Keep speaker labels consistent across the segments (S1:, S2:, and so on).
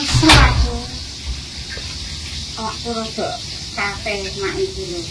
S1: Aku awakku rada kafe mak iki lho.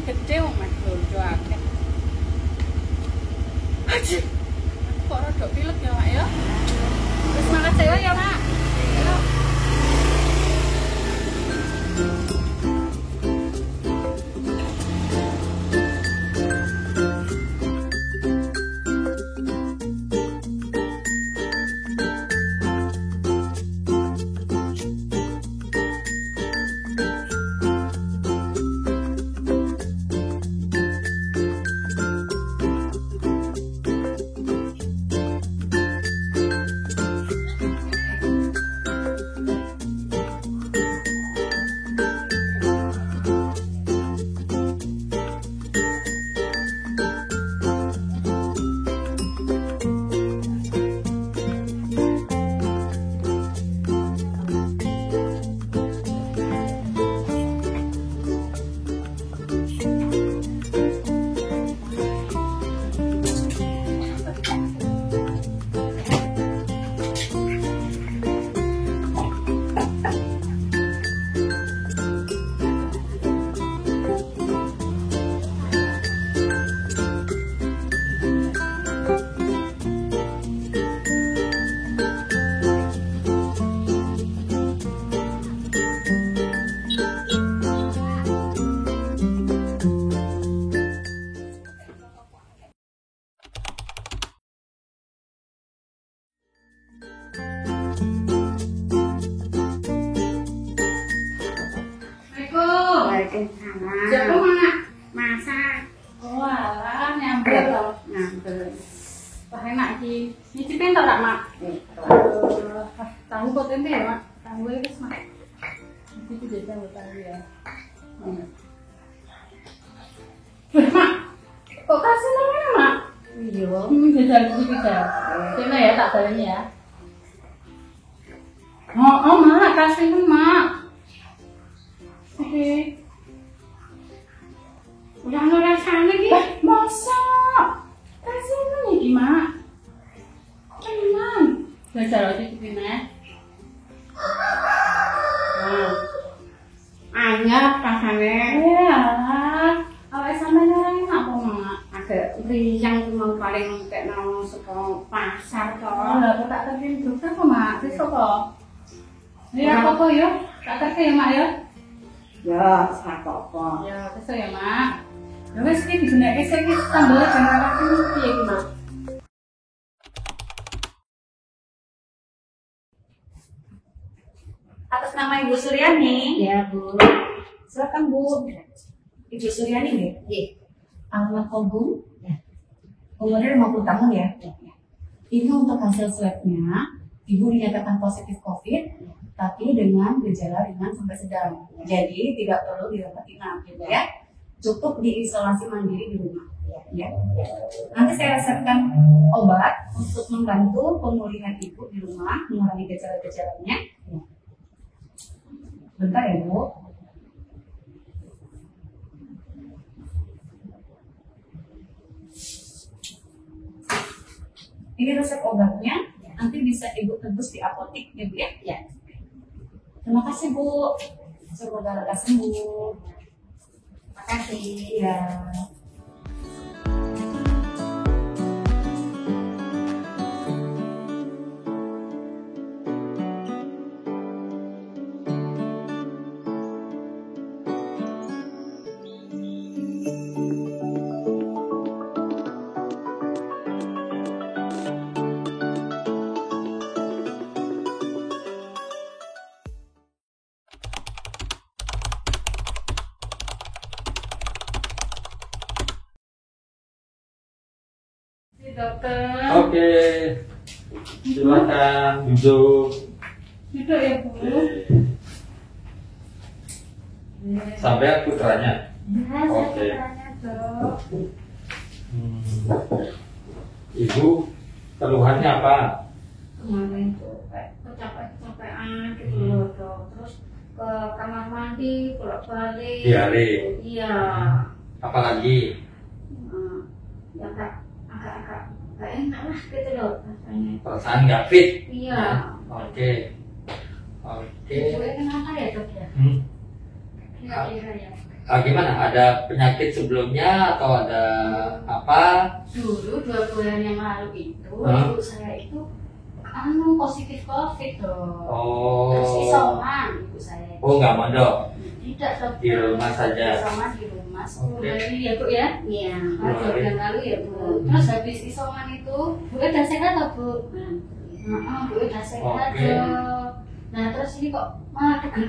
S2: Gede wong Mas Bojo akeh. Haji. Kok rada pilek ya, Mak ya? Wis mangkat sewa ya, Mak. Ayo.
S1: Siapa mak? Masak.
S2: Oh alah, nyambel loh.
S1: Nyambel.
S2: Wah enak iki. Nyicipin tau tak, Mak? Tahu kok tempe ya, Mak? Tahu wis, Mak. Iki jajan tahu ya. Mak. Kok kasih namanya, Mak?
S1: Iya.
S2: Jajan iki bisa. Coba ya tak baleni ya. Oh, Mak, kasih Mak. Oke.
S1: Udah ono rasane iki.
S2: Masa? Kasih ini Mak. Tenang. Belajar aja cipinnya.
S1: Anyar rasane.
S2: Ya, awake sampeyan ora enak apa, Mak?
S1: Agak riyang cuma paling tekno saka pasar to.
S2: Oh, lah kok tak terkin dokter kok, Mak? Wis kok. Ya apa ya? Tak terkin ya, Mak ya.
S1: Ya, sak apa.
S2: Ya, wis ya, Mak. Ya wis iki digunakake sik iki sambel jenengan piye iki, Mak?
S3: Atas nama Ibu Suryani.
S1: Ya, Bu.
S3: Silakan Bu. Ibu Suryani nggih?
S1: Nggih.
S3: Alamat Ibu? Ya. Umurnya 50 tahun ya? Ya. Ini untuk hasil swabnya, Ibu dinyatakan positif COVID, tapi dengan gejala ringan sampai sedang. Jadi tidak perlu dirawat inap, gitu ya. Cukup diisolasi mandiri di rumah. Ya. Nanti saya resepkan obat untuk membantu pemulihan Ibu di rumah, mengurangi gejala-gejalanya. Ya. Bentar ya, Bu. Ini resep obatnya, nanti bisa Ibu tebus di apotik ya, Bu ya? Ya. Terima kasih, Bu. Semoga lekas sembuh. Terima kasih. Ya.
S2: dokter.
S4: Oke. Silakan duduk.
S2: Duduk ya, Bu.
S4: Sampai putranya.
S2: Ya,
S4: Oke.
S2: saya Dok.
S4: Ibu keluhannya apa?
S1: Kemarin tuh kayak kecapean gitu loh dok. Terus ke kamar mandi bolak-balik.
S4: Diare.
S1: Iya.
S4: Apalagi?
S1: Ya agak enak lah gitu loh rasanya.
S4: Perasaan nggak fit?
S1: Iya.
S4: Oke. Oke.
S1: Ibu kenapa ya dok ya? Kira-kira ya.
S4: Gimana? Ada penyakit sebelumnya atau ada apa?
S1: Dulu 2 bulan yang lalu itu
S4: Hah?
S1: ibu saya itu positif COVID dok. Terus
S4: Oh.
S1: isoman ibu saya.
S4: Oh, nggak mondok.
S1: Tidak dok.
S4: Di rumah saja.
S1: Isoman di rumah. 10
S4: Oke.
S1: hari ya bu ya. Iya. 2 bulan lalu ya bu. Terus habis isoman itu bu udah sehat atau bu? Bu udah sehat
S4: Oke.
S1: dok. Nah terus ini kok malah pegel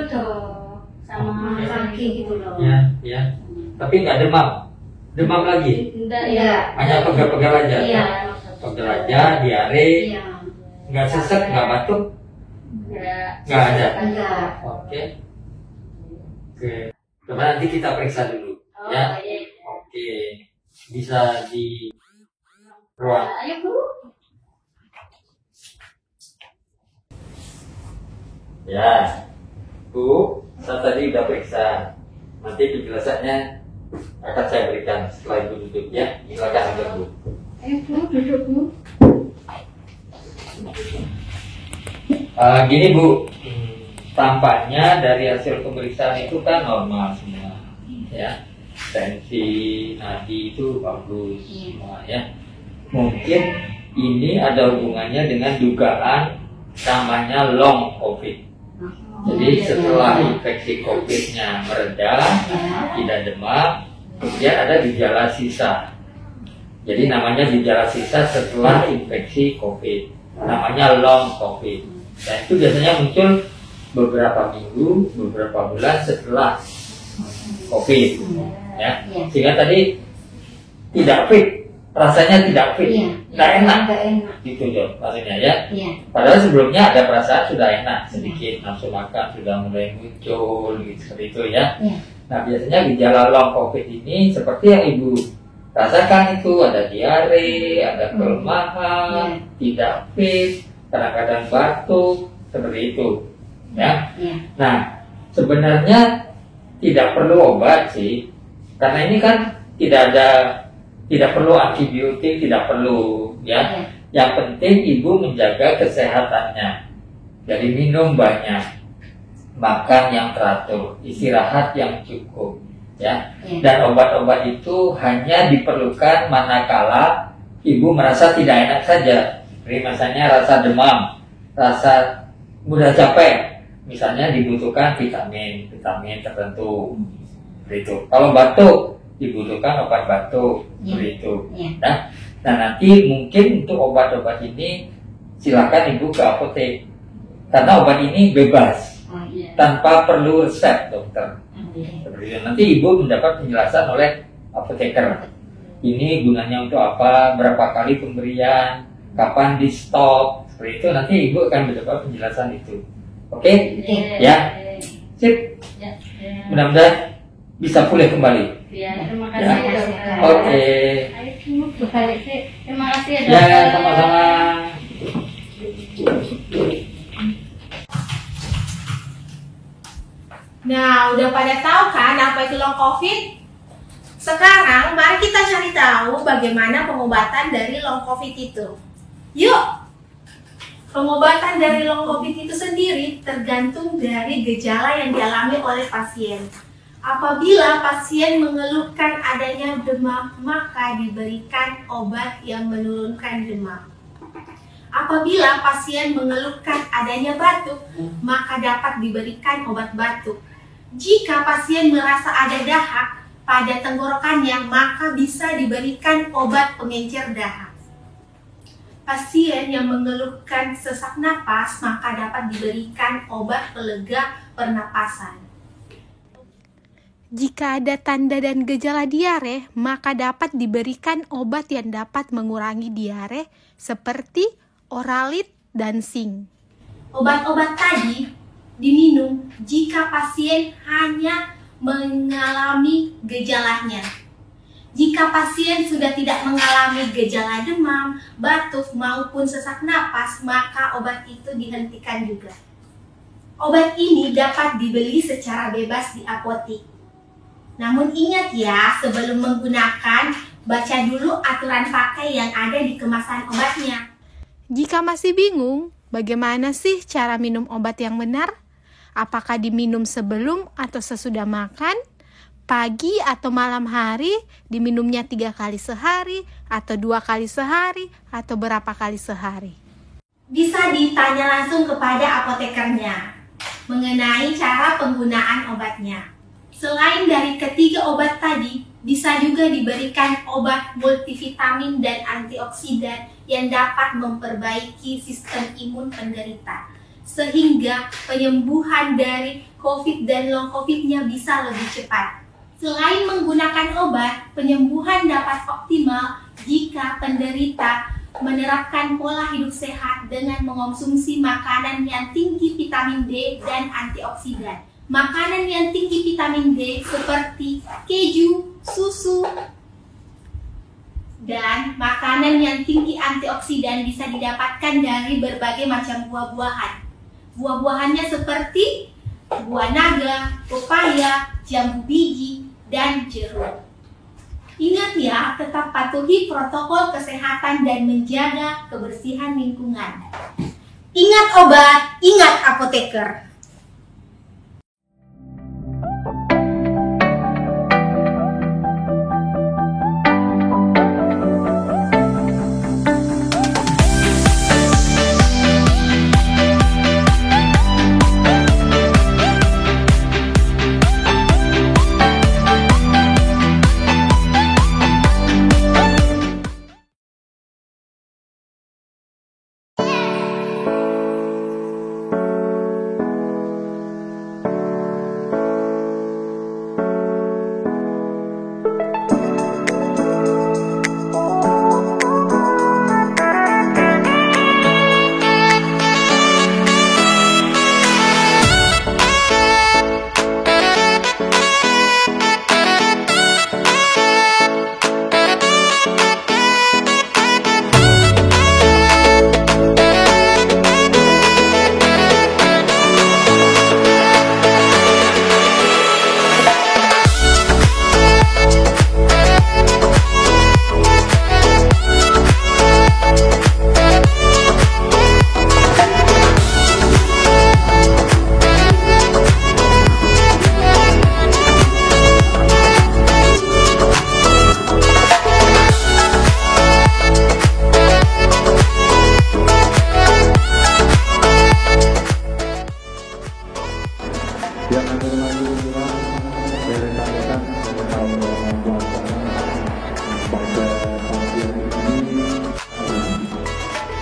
S1: dok sama
S4: Oke.
S1: kaki gitu loh.
S4: Ya, ya. Tapi nggak demam. Demam lagi.
S1: Enggak ya.
S4: Hanya pegal-pegal aja.
S1: Iya.
S4: Pegal aja, diare.
S1: Iya.
S4: Nggak sesek, nggak batuk.
S1: Enggak.
S4: Nggak ada.
S1: Enggak.
S4: Oke. Oke. Coba nanti kita periksa dulu.
S1: Oh,
S4: Ya.
S1: iya.
S4: Oke. Bisa di ruang.
S1: Ayo bu.
S4: Ya. Bu, saya tadi udah periksa. Nanti penjelasannya akan saya berikan setelah Ibu duduk ya. Silakan duduk, Bu.
S1: Ayo bu, duduk bu.
S4: Gini Bu, tampaknya dari hasil pemeriksaan itu kan normal semua, ya. Tensi, nadi itu bagus semua, ya. Mungkin ini ada hubungannya dengan dugaan namanya long COVID. Jadi setelah infeksi COVID-nya mereda, tidak demam, kemudian ada gejala sisa. Jadi namanya gejala sisa setelah infeksi COVID, namanya long COVID. Dan itu biasanya muncul beberapa minggu, beberapa bulan setelah COVID, ya. Sehingga tadi tidak fit, rasanya tidak fit, tidak enak, gitu dong maksudnya ya. Padahal sebelumnya ada perasaan sudah enak, sedikit nafsu makan sudah mulai muncul, gitu seperti itu ya. Nah biasanya gejala long COVID ini seperti yang Ibu rasakan itu ada diare, ada kelemahan, tidak fit, kadang-kadang batuk, seperti itu, ya. Nah sebenarnya tidak perlu obat sih, karena ini kan tidak perlu antibiotik, tidak perlu, ya. Yang penting ibu menjaga kesehatannya, jadi minum banyak, makan yang teratur, istirahat yang cukup, ya. Dan obat-obat itu hanya diperlukan manakala ibu merasa tidak enak saja. Seperti misalnya rasa demam, rasa mudah capek, misalnya dibutuhkan vitamin tertentu, begitu. Kalau batuk dibutuhkan obat batuk, begitu. Nah, nanti mungkin untuk obat-obat ini silakan ibu ke apotek, karena obat ini bebas, tanpa perlu resep dokter. Seperti itu. Nanti ibu mendapat penjelasan oleh apoteker. Ini gunanya untuk apa, berapa kali pemberian, kapan di stop, seperti itu. Nanti ibu akan mendapat penjelasan itu. Oke? Ya. Sip. Mudah-mudahan bisa pulih kembali.
S1: Terima
S4: Ya.
S1: kasih ya dokter.
S4: Oke.
S1: Ayo bu, berbalik sih. Terima kasih ya
S4: Ya,
S1: dokter.
S4: sama-sama.
S5: Nah, udah pada tahu kan apa itu long COVID? Sekarang mari kita cari tahu bagaimana pengobatan dari long COVID itu. Yuk! Pengobatan dari long COVID itu sendiri tergantung dari gejala yang dialami oleh pasien. Apabila pasien mengeluhkan adanya demam, maka diberikan obat yang menurunkan demam. Apabila pasien mengeluhkan adanya batuk, maka dapat diberikan obat batuk. Jika pasien merasa ada dahak pada tenggorokannya, maka bisa diberikan obat pengencer dahak. Pasien yang mengeluhkan sesak napas, maka dapat diberikan obat pelega pernapasan. Jika ada tanda dan gejala diare, maka dapat diberikan obat yang dapat mengurangi diare seperti Oralit dan zinc.
S6: Obat-obat tadi diminum jika pasien hanya mengalami gejalanya. Jika pasien sudah tidak mengalami gejala demam, batuk, maupun sesak napas, maka obat itu dihentikan juga. Obat ini dapat dibeli secara bebas di apotik. Namun ingat ya, sebelum menggunakan, baca dulu aturan pakai yang ada di kemasan obatnya.
S5: Jika masih bingung, bagaimana sih cara minum obat yang benar? Apakah diminum sebelum atau sesudah makan? Pagi atau malam hari, diminumnya 3 kali sehari, atau 2 kali sehari, atau berapa kali sehari?
S6: Bisa ditanya langsung kepada apotekernya mengenai cara penggunaan obatnya. Selain dari ketiga obat tadi, bisa juga diberikan obat multivitamin dan antioksidan yang dapat memperbaiki sistem imun penderita, sehingga penyembuhan dari COVID dan long COVID-nya bisa lebih cepat. Selain menggunakan obat, penyembuhan dapat optimal jika penderita menerapkan pola hidup sehat dengan mengonsumsi makanan yang tinggi vitamin D dan antioksidan. Makanan yang tinggi vitamin D seperti keju, susu, dan makanan yang tinggi antioksidan bisa didapatkan dari berbagai macam buah-buahan. Buah-buahannya seperti buah naga, pepaya, jambu biji, dan jeruk. Ingat ya, tetap patuhi protokol kesehatan dan menjaga kebersihan lingkungan. Ingat obat, ingat apoteker.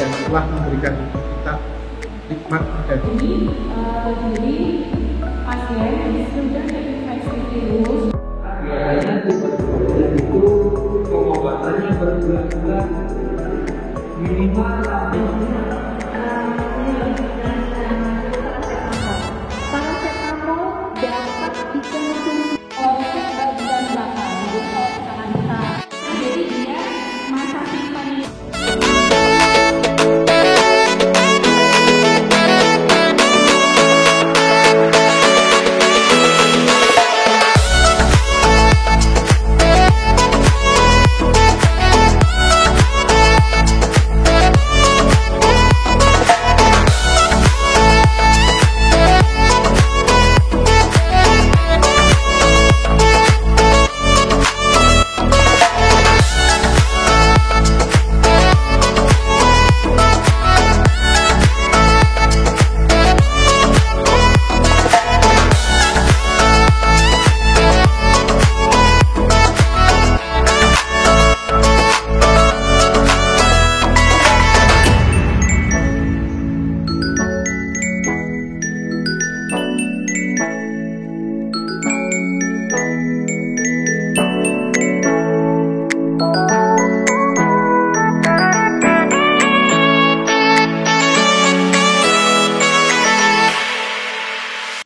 S7: yang telah memberikan kita hikmat dan
S2: jadi pasien sudah terinfeksi virus